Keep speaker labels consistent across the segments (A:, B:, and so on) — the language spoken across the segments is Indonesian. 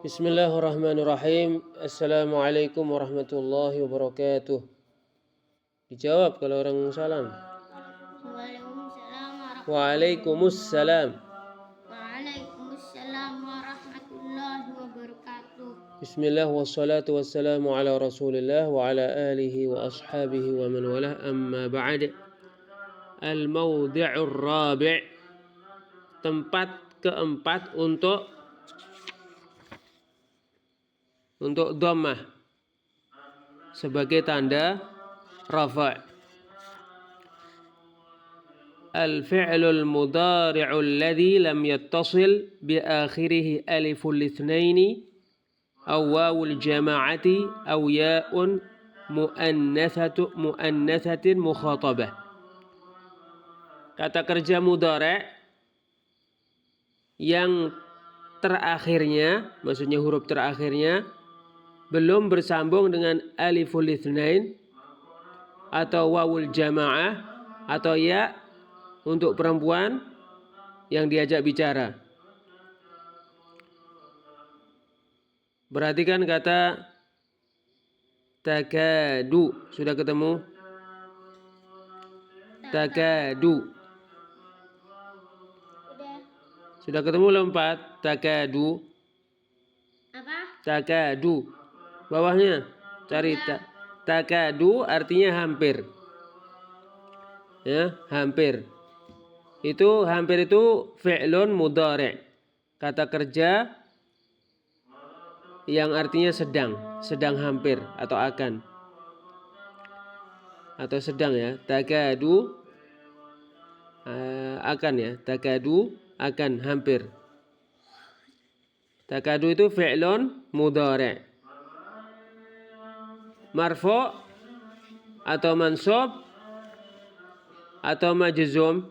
A: Bismillahirrahmanirrahim. Assalamualaikum warahmatullahi wabarakatuh. Dijawab kalau orang salam. Waalaikumsalam.
B: Waalaikumsalam warahmatullahi wabarakatuh.
A: Bismillah wassalatu wassalamu ala rasulillah wa ala alihi wa ashabihi wa man walah, amma ba'd. Al-mawdi'ur rabi', tempat keempat untuk dhammah sebagai tanda rafa'. Al-fi'lul mudhari'u alladhi lam yattasil bi akhirih aliful itsnaini aw wawul jama'ati aw ya'un muannatsatin mukhatabah. Kata kerja mudhari' yang terakhirnya, maksudnya huruf terakhirnya belum bersambung dengan aliful itsnain atau wawul jamaah atau ya untuk perempuan yang diajak bicara. Perhatikan kata takadu, sudah ketemu? Takadu. Sudah ketemu lompat takadu.
B: Apa?
A: Takadu. Bawahnya cari takadu artinya hampir. Ya, hampir. Itu hampir itu fi'lun mudhari'. Kata kerja yang artinya sedang hampir atau akan. Atau sedang ya, takadu akan ya, takadu akan hampir. Takadu itu fi'lun mudhari'. Marfu' atau mansub atau majzum.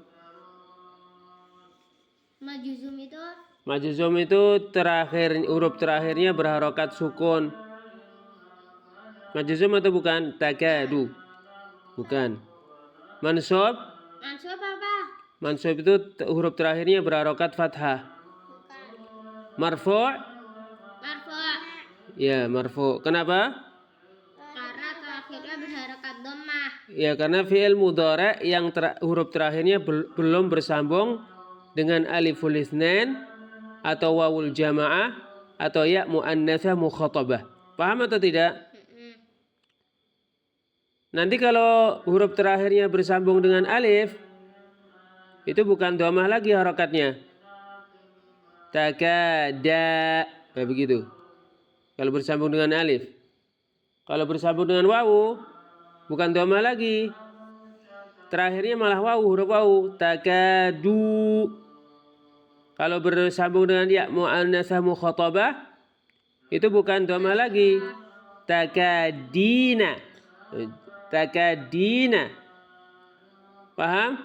A: Majzum itu terakhir, huruf terakhirnya berharokat sukun. Majzum atau bukan? Takadu. Bukan. Mansub?
B: Mansub apa?
A: Mansub itu huruf terakhirnya berharokat fathah.
B: Bukan.
A: Marfu'?
B: Marfu'.
A: Ya, marfu'. Kenapa?
B: Karena terakhirnya berharokat dhammah.
A: Ya, karena fi'il mudhari' yang huruf terakhirnya belum bersambung dengan aliful itsnain atau wawul jamaah atau ya muannatsah mukhatabah. Paham atau tidak? Nanti kalau huruf terakhirnya bersambung dengan alif, itu bukan dhammah lagi harokatnya. Takada, kayak begitu. Kalau bersambung dengan alif. Kalau bersambung dengan wawu, bukan dhammah lagi. Terakhirnya malah wawu, huruf wawu. Takadu. Kalau bersambung dengan ya muannasah mukhatabah, itu bukan dhammah lagi. Takadina. Takadina. Paham?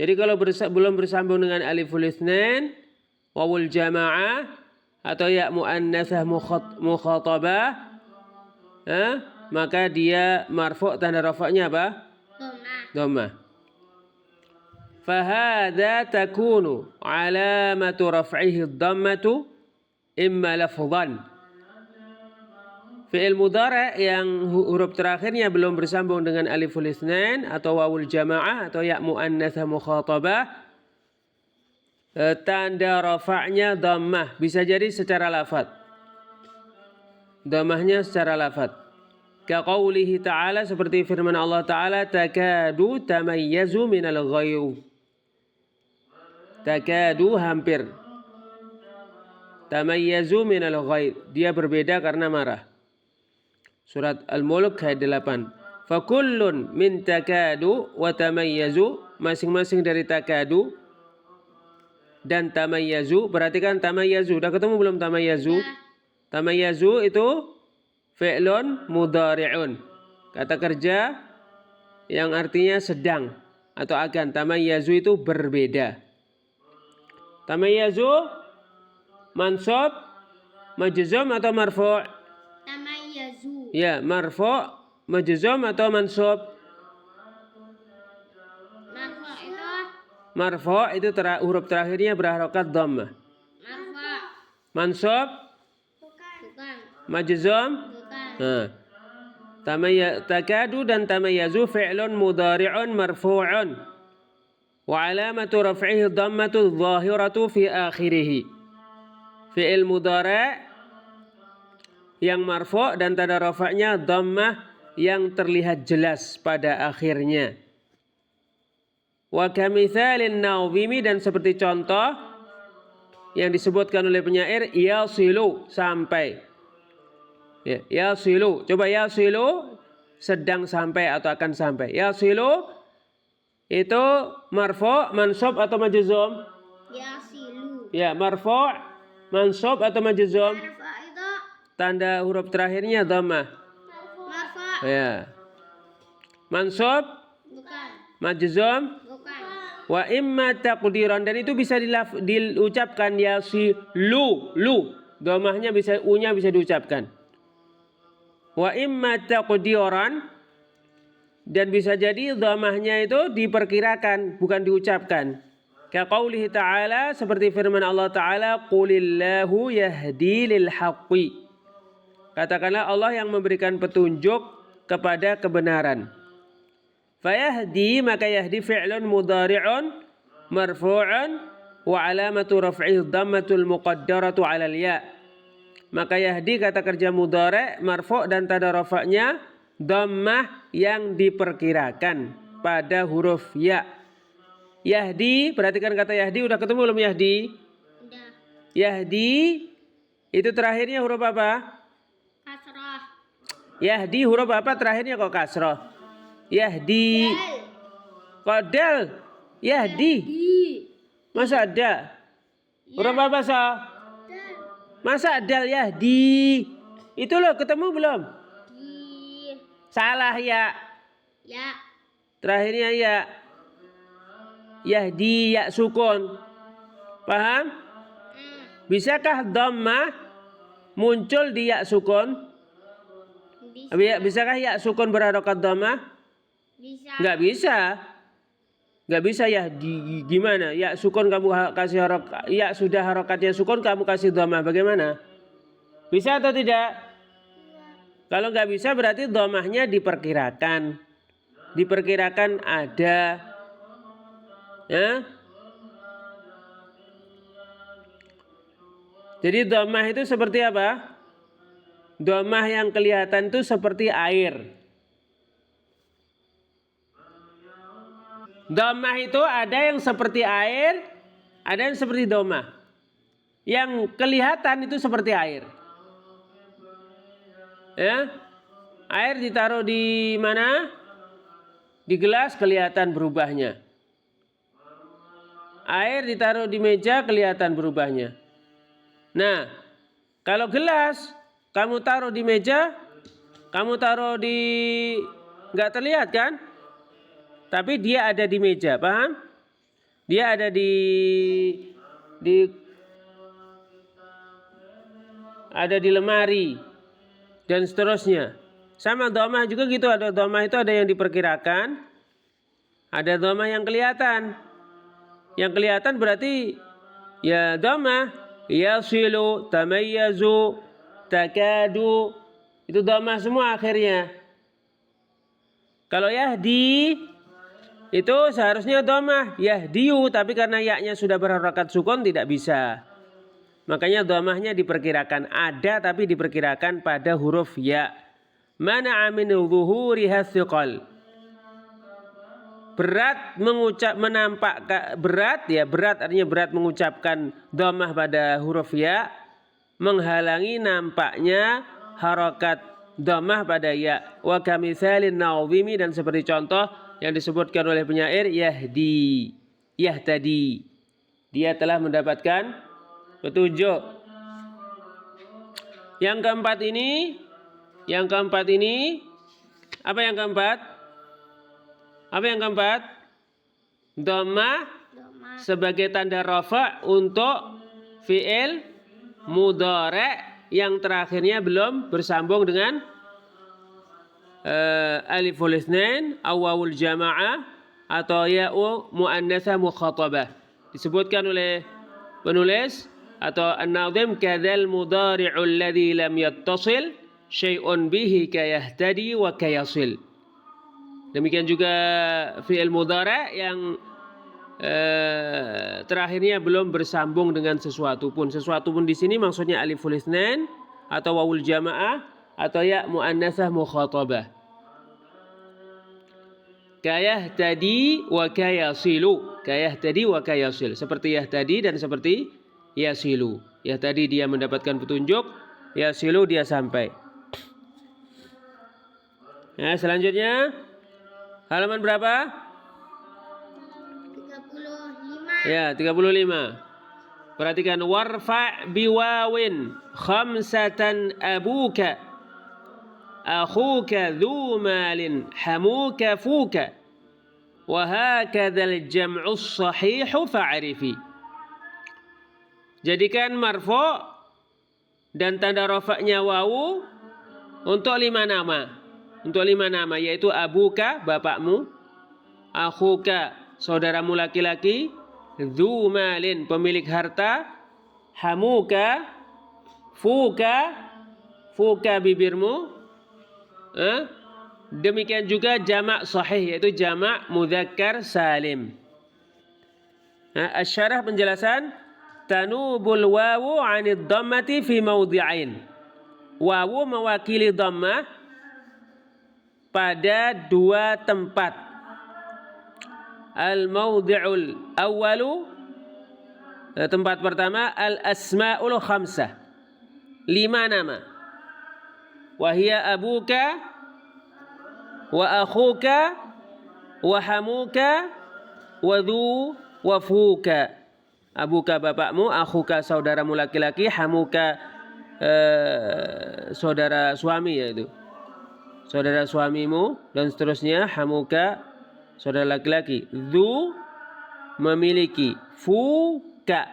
A: Jadi kalau belum bersambung dengan aliful itsnain, wawul jamaah atau ya muannasah mukhatabah, maka dia marfu' tanda rafa'nya apa? Dhammah. Fahadha takunu alamatu raf'ihi dhammatu imma lafdhan. Fi'il mudhari' yang huruf terakhirnya belum bersambung dengan aliful itsnain atau wawul jamaah atau ya muannasah mukhatabah, tanda rafa'nya dhammah, bisa jadi secara lafaz. Dhammahnya secara lafaz. Ka qaulihi ta'ala, seperti firman Allah Ta'ala, takadu tamayyazu minal ghayz. Takadu hampir. Tamayyazu minal ghayz, dia berbeda karena marah. Surat Al-Mulk ayat 8. Fakullun min takadu wa tamayyazu, masing-masing dari takadu dan tamayyazu. Perhatikan tamayyazu, udah ketemu belum tamayyazu? Tamayyazu itu fi'lun mudhari'un, kata kerja yang artinya sedang atau akan. Tamayyazu itu berbeda. Tamayyazu mansub, majzum atau marfu'?
B: Tamayyazu.
A: Ya, marfu', majzum atau mansub? Marfu' itu huruf terakhirnya berharokat dhammah.
B: Marfu'.
A: Mansub? majzum.
B: Bukan.
A: Takadu dan tamayyazu fi'lun mudhari'un marfu'un wa alamatu raf'ihi dhammatu dhahiratu fi akhirih. Fi'il mudhari' yang marfu' dan tanda rafa'nya dhammah yang terlihat jelas pada akhirnya. Wa kamithalin nawzimi dan seperti contoh yang disebutkan oleh penyair yasilu sampai. Ya, yasilu. Coba yasilu sedang sampai atau akan sampai. Yasilu itu marfu', mansub atau majzum?
B: Yasilu.
A: Ya, marfu', mansub atau majzum?
B: Marfa itu
A: Tanda huruf terakhirnya dhammah.
B: marfa.
A: Ya. Mansub,
B: Bukan.
A: majzum,
B: Bukan.
A: wa imma taqdiran dan itu bisa diucapkan yasilu, lu. Dhammahnya bisa u-nya bisa diucapkan. Wa imma taqdiran dan bisa jadi dhammahnya itu diperkirakan bukan diucapkan. Ka qaulihi ta'ala seperti firman Allah Ta'ala qulillahu yahdi lil haqqi. Katakanlah Allah yang memberikan petunjuk kepada kebenaran. Fayahdi maka yahdi fi'lun mudhari'un marfu'un wa alamatu raf'ihi dhammatul muqaddaratu 'alal ya'. Maka yahdi kata kerja mudhari' marfu' dan tanda rafa'nya dhammah yang diperkirakan pada huruf ya. Yahdi, perhatikan kata yahdi, udah ketemu belum yahdi?
B: Udah.
A: Yahdi itu terakhirnya huruf apa?
B: Kasrah.
A: Yahdi huruf apa terakhirnya kok kasroh? Yahdi. Kok del? Yahdi. Masa ada? Huruf apa so? Masa dal yahdi? Itu loh ketemu belum?
B: Di.
A: Salah ya.
B: Ya.
A: Terakhirnya ya. Yahdi ya sukun. Paham? Bisakah dhammah muncul di ya sukun?
B: Bisa.
A: Bisakah ya sukun berharokat dhammah?
B: Bisa.
A: Enggak bisa. Enggak bisa ya gimana? Ya sukun kamu kasih harokat, ya sudah harokatnya sukun kamu kasih dhammah bagaimana? Bisa atau tidak? Kalau enggak bisa berarti dhammahnya diperkirakan. Diperkirakan ada. Ya. Jadi dhammah itu seperti apa? Dhammah yang kelihatan itu seperti air. Dhammah itu ada yang seperti air, ada yang seperti dhammah. Yang kelihatan itu seperti air. Ya. Air ditaruh di mana? Di gelas kelihatan berubahnya. Air ditaruh di meja kelihatan berubahnya. Nah, kalau gelas kamu taruh di meja, kamu taruh di nggak terlihat kan? Tapi dia ada di meja, paham? Dia ada di ada di lemari dan seterusnya. Sama dhammah juga gitu, ada dhammah itu ada yang diperkirakan, ada dhammah yang kelihatan. Yang kelihatan berarti ya dhammah, yasilu, tamayyazu, takadu, itu dhammah semua akhirnya. Kalau yahdi itu seharusnya dhammah yahdiyu, tapi karena ya-nya sudah berharokat sukun tidak bisa. Makanya dhammahnya diperkirakan ada tapi diperkirakan pada huruf ya. Mana min zuhuriha thiqal. Berat berat ya, berat artinya berat mengucapkan dhammah pada huruf ya menghalangi nampaknya harokat dhammah pada ya. Wa kamithalin nawzimi dan seperti contoh yang disebutkan oleh penyair yahdi, yahtadi. Dia telah mendapatkan petunjuk. Yang keempat ini apa yang keempat? Apa yang keempat? Dhammah sebagai tanda rafa untuk fi'il mudhari' yang terakhirnya belum bersambung dengan aliful itsnain aw wawul jamaah atau ya'u muannattsah mukhatabah. Disebutkan oleh penulis atau an-nadhim kadzal mudhari'ul ladzi lam yattasil syai'un bihi kayahtadi wa kayasil. Demikian juga fi'il mudhari' yang terakhirnya belum bersambung dengan sesuatu pun. Sesuatu pun di sini maksudnya aliful itsnain atau wawul jamaah atau ya muannasah mukhatabah. Kayahtadi wa kayasilu. Kayahtadi wa kayasil. Seperti yahtadi dan seperti yasilu. Yahtadi dia mendapatkan petunjuk, yasilu dia sampai. Nah, selanjutnya halaman berapa?
B: 35.
A: Ya, 35. Perhatikan warfa' biwawin khamsatan abuka akhuka dzu malin hamuka fuka wa hakadzal jam'u shahih fa'rifi. Jadikan marfu' dan tanda rafa'nya wawu untuk 5 nama. Untuk 5 nama yaitu abuka bapakmu, akhuka saudaramu laki-laki, dzu malin pemilik harta, hamuka fuka bibirmu. Demikian juga jamak sahih yaitu jamak mudzakkar salim. Asy-syarah penjelasan tanubul wawu 'anid dhammati fi mawdhi'ain. Wawu mewakili dhammah pada 2 tempat. Al-mawdi'ul awwalu, tempat pertama al-asma'ul khamsah, 5 nama. Wahia abuka wa akhuka wa hamuka wa dzu wa fuka. Abuka bapakmu, akhuka saudaramu laki-laki, hamuka saudara suami yaitu saudara suamimu dan seterusnya, hamuka saudara laki-laki, dzu memiliki, fuka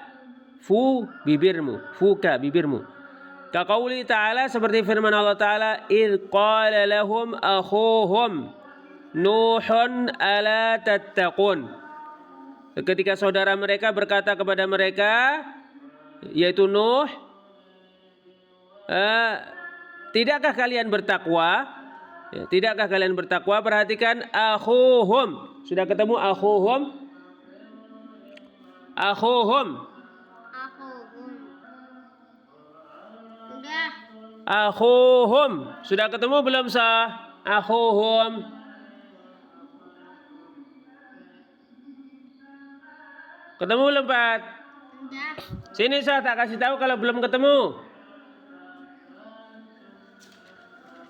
A: bibirmu. Kaqauli ta'ala seperti firman Allah Ta'ala, idh qala lahum akhuhum Nuhun ala tattaqun. Ketika saudara mereka berkata kepada mereka yaitu Nuh, tidakkah kalian bertakwa? Ya, tidakkah kalian bertakwa? Perhatikan akhuhum. Sudah ketemu akhuhum?
B: Udah.
A: Akhuhum. Sudah ketemu belum sah? Akhuhum. Ketemu belum, Pak?
B: Udah.
A: Sini sah, tak kasih tahu kalau belum ketemu.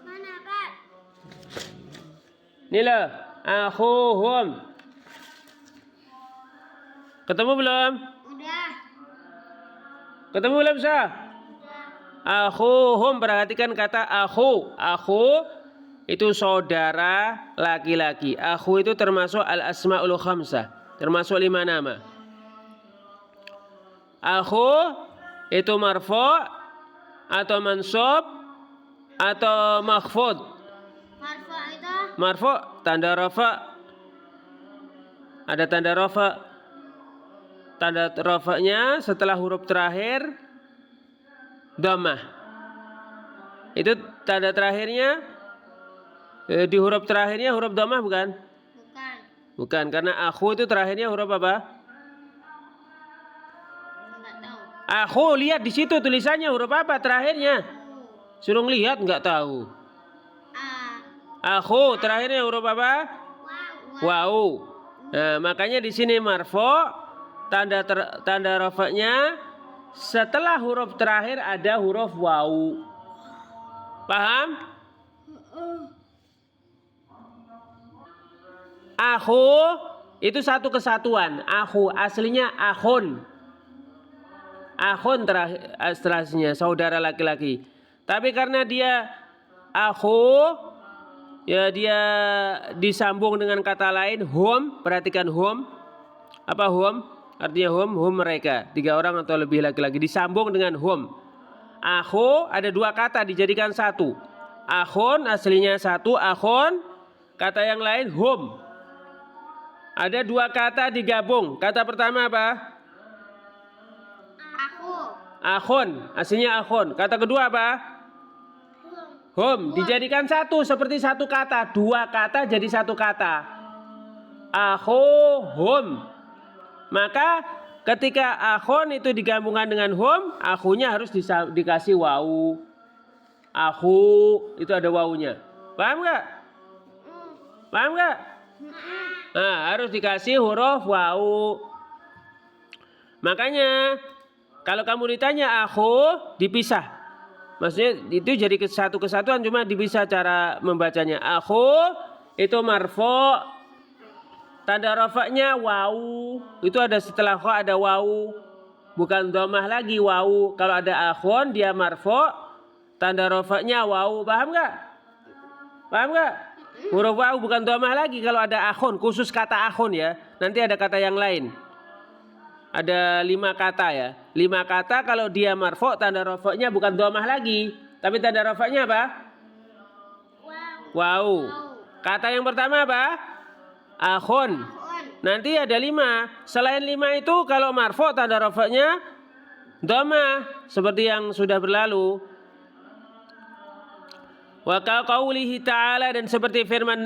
B: Mana, Pak?
A: Ini loh, akhuhum. Ketemu belum?
B: Udah.
A: Ketemu belum, sah? Akhuhum, perhatikan kata akhu. Akhu itu saudara laki-laki. Akhu itu termasuk al-asma'ul khamsah, termasuk 5 nama. Akhu itu marfu' atau mansub atau makhfud.
B: Marfu itu?
A: Marfu' tanda rafa'. Ada tanda rafa'. Tanda rafa'nya setelah huruf terakhir dhammah. Itu tanda terakhirnya di huruf terakhirnya huruf dhammah bukan?
B: Bukan.
A: Bukan, karena akhu itu terakhirnya huruf apa?
B: Enggak tahu.
A: Akhu, lihat di situ tulisannya huruf apa terakhirnya? Suruh lihat nggak tahu. Akhu terakhirnya huruf apa? Waw. Nah, makanya di sini marfu' tanda rafa'nya setelah huruf terakhir ada huruf waw. Paham? Akhu itu satu kesatuan. Akhu aslinya akhun. Akhun setelahnya saudara laki-laki. Tapi karena dia akhu, ya dia disambung dengan kata lain hum. Perhatikan hum. Apa hum? Artinya hum mereka. 3 orang atau lebih laki-laki disambung dengan hum. Akhu ada 2 kata dijadikan satu. Akhun aslinya satu, akhun. Kata yang lain hum. Ada 2 kata digabung. Kata pertama apa?
B: Aku.
A: Akhun, aslinya akhun. Kata kedua apa? Hum, dijadikan satu seperti satu kata. Dua kata jadi satu kata. Akhuhum. Maka ketika akhun itu digabungkan dengan hum, akhunya harus dikasih wawu. Akhu itu ada wawunya. Paham nggak? Paham nggak? Nah, harus dikasih huruf wawu. Makanya kalau kamu ditanya akhu, dipisah. Maksudnya itu jadi satu kesatuan, cuma dipisah cara membacanya. Akhu itu marfo, tanda rafa'nya wawu. Itu ada setelah kha ada wawu. Bukan dhammah lagi wawu. Kalau ada akhun dia marfo, tanda rafa'nya wawu. Paham nggak? Paham nggak? Huruf wawu bukan dhammah lagi kalau ada akhun, khusus kata akhun ya. Nanti ada kata yang lain. Ada 5 kata ya. 5 kata kalau dia marfo tanda rafa'nya bukan dhammah lagi, tapi tanda rafa'nya apa? Wow. Kata yang pertama apa? Akhun. Nanti ada 5. Selain 5 itu kalau marfo tanda rafa'nya dhammah seperti yang sudah berlalu. Wa qaulihi ta'ala, dan seperti firman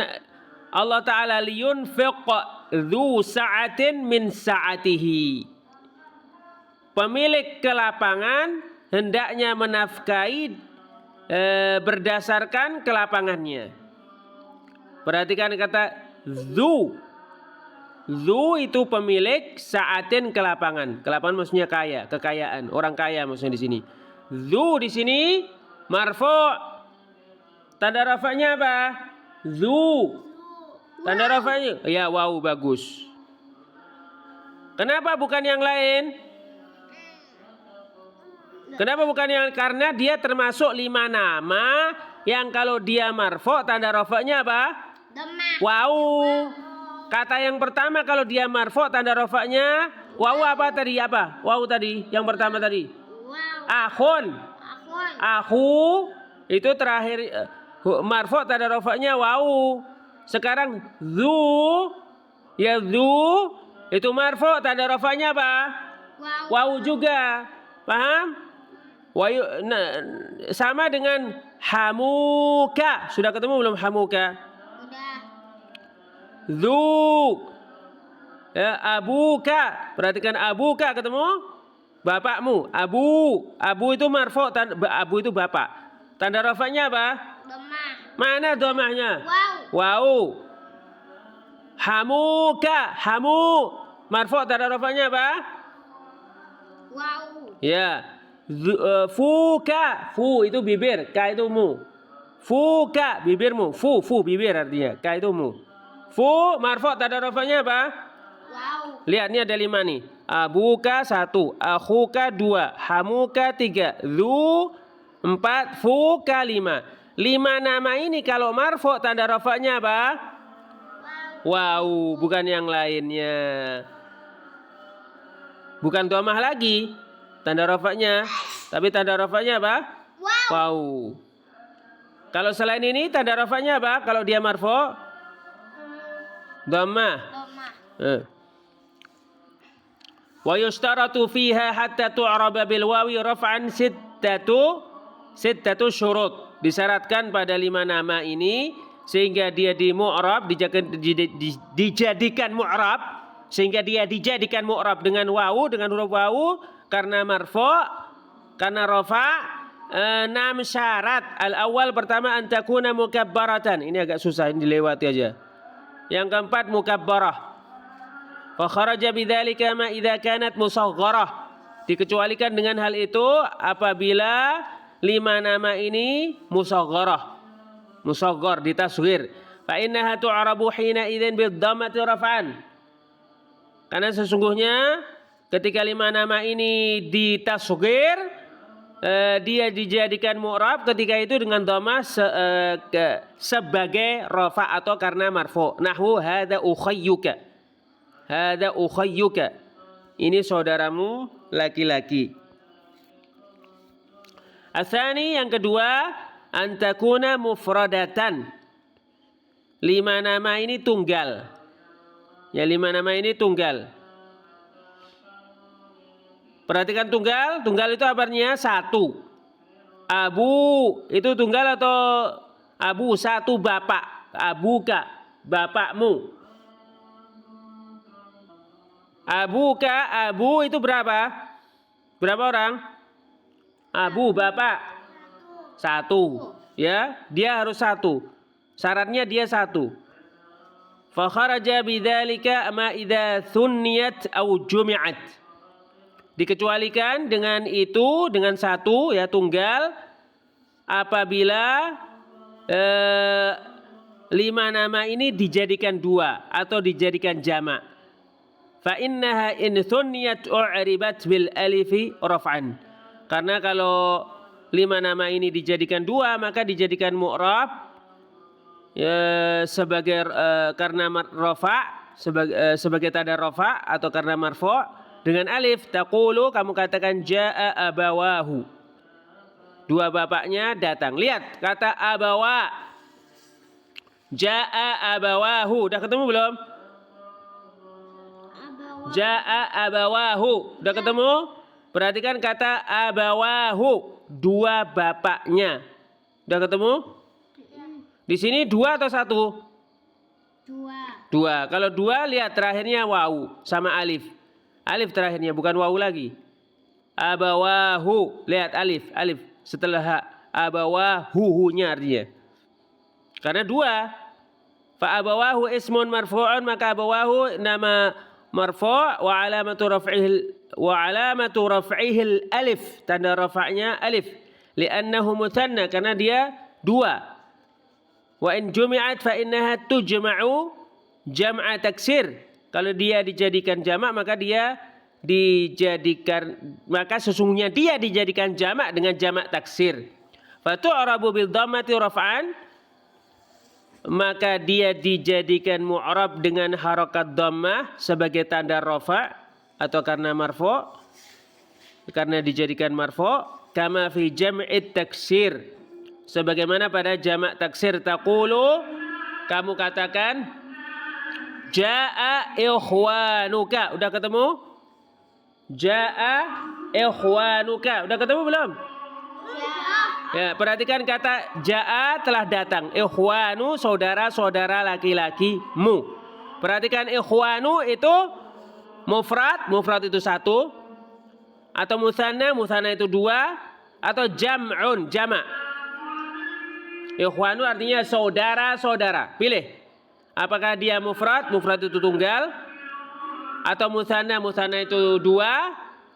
A: Allah Ta'ala, liyunfiq dzu sa'atin min sa'atihi. Pemilik kelapangan hendaknya menafkahi berdasarkan kelapangannya. Perhatikan kata dzu. Dzu itu pemilik, sa'atin kelapangan. Kelapangan maksudnya kaya, kekayaan, orang kaya maksudnya di sini. Dzu di sini marfu'. Tanda rafa'nya apa? Dzu. Tanda rafa'nya ya wow, bagus. Kenapa bukan yang lain? Kenapa bukan yang? Karena dia termasuk 5 nama yang kalau dia marfo tanda rafa'nya apa?
B: Dhammah.
A: Wow. Kata yang pertama kalau dia marfo tanda rafa'nya wow apa tadi? Apa? Wow tadi. Yang pertama tadi.
B: Wow.
A: Akhun.
B: Akhun.
A: Akhu itu terakhir marfo tanda rafa'nya wow. Sekarang dzu ya dzu itu marfo tanda rafa'nya apa?
B: Wow.
A: Wow juga. Paham? Nah, sama dengan hamuka. Sudah ketemu belum hamuka?
B: Udah.
A: Dzu. Ya, abuka. Perhatikan abuka ketemu? Bapakmu. Abu itu marfo, abu itu bapak. Tanda rafa'nya apa?
B: Dhammah.
A: Mana dhammahnya?
B: Wow.
A: Wow. Hamuka. Hamu. Marfo tanda rafa'nya apa?
B: Wow.
A: Ya. Fuka. Fu itu bibir, ka itu mu. Fuka bibirmu. Fu bibir artinya, ka itu mu. Fu marfu tanda rafa'nya apa?
B: Wow.
A: Lihat ini ada 5 nih. Abuka 1, akhuka 2, hamuka 3, dzu 4, fuka 5. 5 nama ini kalau marfu tanda rafa'nya apa? Wow, bukan yang lainnya. Bukan dhammah lagi tanda rafa'nya, tapi tanda rafa'nya apa? Wow. Kalau selain ini tanda rafa'nya apa? Kalau dia marfu? Dhammah.
B: Dhammah.
A: Wa yustaratu fiha hatta tu'raba bil wawi raf'an sittatu syurut. Disyaratkan pada 5 nama ini sehingga dia di mu'rab, dijadikan mu'rab, sehingga dia dijadikan mu'rab dengan wawu, dengan huruf wawu, karena marfu, karena rafa. 6 syarat. Al-awwal pertama antakuna mukabbaratan. Ini agak susah, ini dilewati aja. Yang keempat mukabbarah. Fa kharaja bidzalika ma idza kanat musaghharah. Dikecualikan dengan hal itu apabila 5 nama ini musaghharah. Musaghhar ditasghir. Fa innaha tu'rabu hina idzin bidhammati raf'an. Karena sesungguhnya ketika 5 nama ini ditasghir, dia dijadikan mu'rab ketika itu dengan dhammah sebagai rafa atau karena marfu. Nahwu hadza ukhayyuka. Hadza ukhayyuka. Ini saudaramu laki-laki. Atsani yang kedua, antakuna mufradatan. 5 nama ini tunggal. Ya 5 nama ini tunggal. Perhatikan tunggal. Tunggal itu artinya satu. Abu itu tunggal atau abu? Satu bapak. Abuka, bapakmu. Abuka, abu itu berapa? Berapa orang? Abu, bapak. Satu. Ya, dia harus satu. Syaratnya dia satu. Fa kharaja bidzalika ma idza thunniyat au jumi'at. Dikecualikan dengan itu, dengan satu ya tunggal, apabila 5 nama ini dijadikan 2 atau dijadikan jamak. Fa innaha in thunniyat u'ribat bil alifi raf'an. Karena kalau 5 nama ini dijadikan 2 maka dijadikan mu'rab ya, sebagai karena rafa, sebagai tanda rafa atau karena marfu' dengan alif. Taqulu, kamu katakan jaa abawahu, 2 bapaknya datang. Lihat kata abawa, jaa abawahu, udah ketemu belum? Jaa abawahu, udah ketemu? Perhatikan kata abawahu, 2 bapaknya, udah ketemu? Di sini 2 atau 1? 2. Kalau 2 lihat terakhirnya wawu sama alif. Alif terakhirnya bukan wawu lagi. Abawahu, lihat alif setelah ha. Abawahu-nya artinya. Karena 2. Fa abawahu ismun marfu'un, maka abawahu nama marfu' wa alamatu raf'ihi alif, tanda rafa'nya alif. Li'annahu mutsanna, karena dia 2. Wa in jumi'at fa innaha tujma'u jam'a taksir. Kalau dia dijadikan jamak maka sesungguhnya dia dijadikan jamak dengan jamak taksir. Fa tu'rabu bil dhammati raf'an, maka dia dijadikan mu'rab dengan harakat dhammah sebagai tanda rafa' atau karena marfu', karena dijadikan marfu', kama fi jam'it taksir, sebagaimana pada jamak taksir. Taqulu, kamu katakan jaa ikhwanuka, udah ketemu? Jaa ikhwanuka, udah ketemu belum? Ya, perhatikan kata jaa telah datang. Ikhwanu, saudara-saudara laki-lakimu. Perhatikan ikhwanu itu mufrad itu 1, atau musanna itu 2, atau jam'un, jamak. Ikhwanu artinya saudara-saudara. Pilih. Apakah dia mufrad itu tunggal, atau musanna itu 2,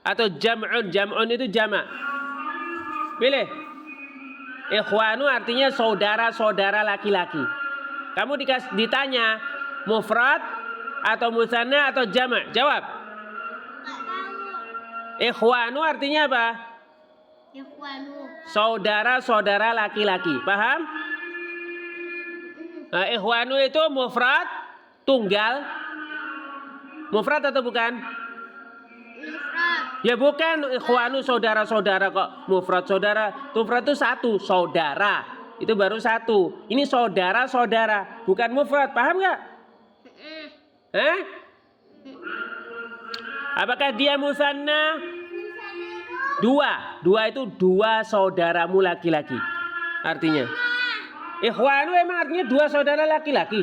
A: atau jam'un itu jamak. Pilih. Ikhwanu artinya saudara-saudara laki-laki. Kamu ditanya mufrad atau musanna atau jamak, jawab. Ikhwanu artinya apa? Saudara-saudara laki-laki. Paham? Nah, ikhwanu itu mufrad tunggal. Mufrad atau bukan? Ya bukan ikhwanu saudara-saudara kok. Mufrad saudara. Mufrad itu 1, saudara. Itu baru 1. Ini saudara-saudara, bukan mufrad. Paham nggak? Apakah dia musanna? 2 itu 2 saudaramu laki-laki. Artinya ikhwanu emang artinya 2 saudara laki-laki.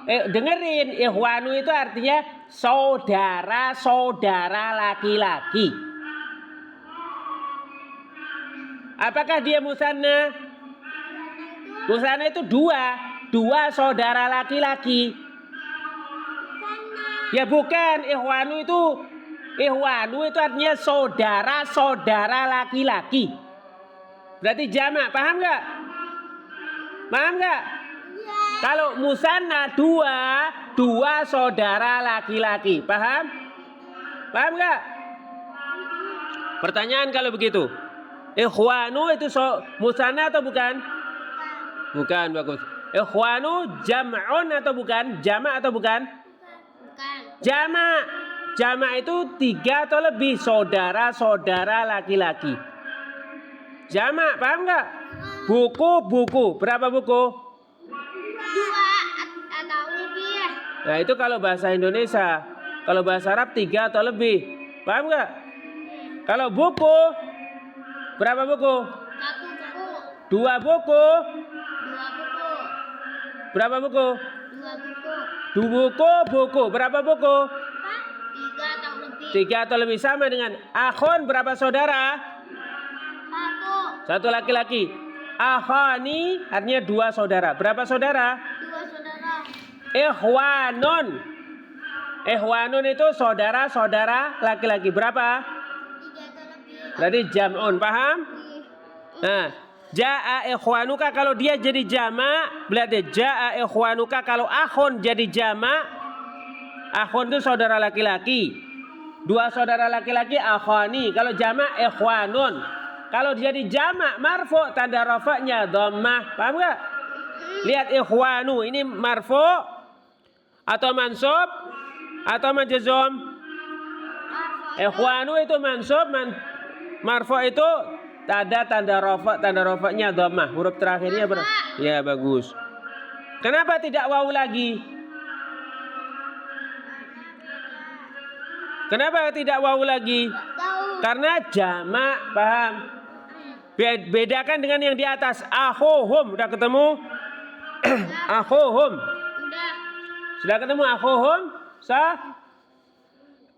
A: Dengerin, ikhwanu itu artinya saudara-saudara laki-laki. Apakah dia musanna? Musanna itu 2 saudara laki-laki. Ya bukan, ikhwanu itu artinya saudara-saudara laki-laki. Berarti jamak, paham nggak? Paham nggak? Kalau musanna 2 saudara laki-laki, paham? Paham nggak? Pertanyaan kalau begitu, ikhwanu itu musanna atau bukan? Bukan, bagus. Ikhwanu jam'un atau bukan? Jamak atau bukan? Bukan. Jamak itu 3 atau lebih saudara-saudara laki-laki. Jamak, paham nggak? Buku. Berapa buku?
B: 2 atau lebih.
A: Nah itu kalau bahasa Indonesia. Kalau bahasa Arab 3 atau lebih. Paham nggak? Kalau buku, berapa buku?
B: 1 buku.
A: 2 buku.
B: 2 buku.
A: Berapa buku?
B: 2 buku.
A: 2 buku, buku. Berapa buku?
B: Apa? 3 atau lebih.
A: 3 atau lebih, sama dengan akhon. Berapa saudara?
B: 1.
A: 1 laki-laki. Akhani artinya 2 saudara. Berapa saudara?
B: 2 saudara.
A: Ikhwanun. Ikhwanun itu saudara-saudara laki-laki. Berapa?
B: 3 atau lebih.
A: Berarti jam'un. Paham? Nah, ja'a ikhwanuka kalau dia jadi jama', berarti ja'a ikhwanuka kalau akhun jadi jama'. Akhun itu saudara laki-laki. 2 saudara laki-laki akhani. Kalau jama' ikhwanun. Kalau jadi jama' marfu' tanda rafa'nya dhammah. Paham enggak? Lihat ikhwanu ini marfu' atau mansub atau majzum? Ikhwanu itu mansub, marfu' itu tanda rafa'nya dhammah. Huruf terakhirnya ya bagus. Kenapa tidak wawu lagi? Kenapa tidak wawu lagi?
B: Tahu.
A: Karena jamak, paham? Bedakan dengan yang di atas. Akhuhum, udah ketemu? Akhuhum.
B: Udah.
A: Sudah ketemu akhuhum? Sah?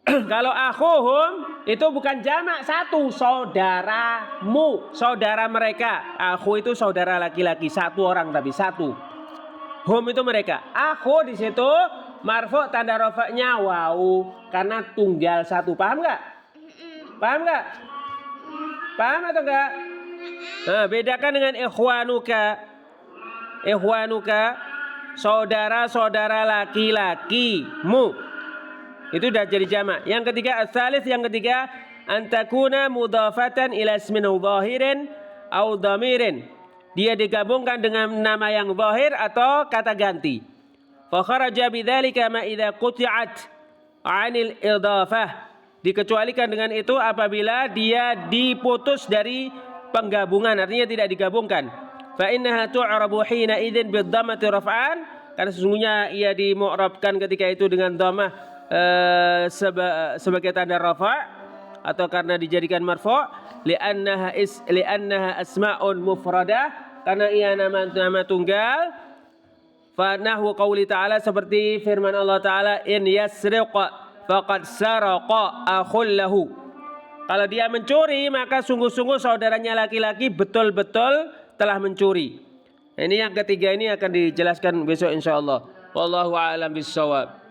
A: Kalau akhuhum itu bukan jamak, satu, saudaramu, saudara mereka. Akhu itu saudara laki-laki, 1 orang tapi 1. Hum itu mereka. Akhu di situ marfu' tanda rafa'nya wawu karena tunggal 1. Paham nggak? Paham nggak? Paham atau enggak? Nah, bedakan dengan ikhwanuka. Ikhwanuka saudara-saudara laki-lakimu. Itu udah jadi jamak. Yang ketiga as-salis, yang ketiga antakuna mudhafatan ila ismin dhahirin au dhamirin. Dia digabungkan dengan nama yang zahir atau kata ganti. Fa kharaja bidzalika ma idza quti'at 'anil idhafah. Dikecualikan dengan itu apabila dia diputus dari penggabungan, artinya tidak digabungkan. Fa innaha tu'rabu hina idzin bidhammati raf'an, karena sesungguhnya ia dimu'rabkan ketika itu dengan dhammah sebagai tanda rafa' atau karena dijadikan marfu' li'annaha asma'un mufradah, karena ia nama tunggal. Fa nahwu qouli ta'ala, seperti firman Allah Ta'ala, in yasriqa faqad saraqa akhul lahu. Kalau dia mencuri maka sungguh-sungguh saudaranya laki-laki betul-betul telah mencuri. Ini yang ketiga, ini akan dijelaskan besok insyaallah. Wallahu a'lam bissawab.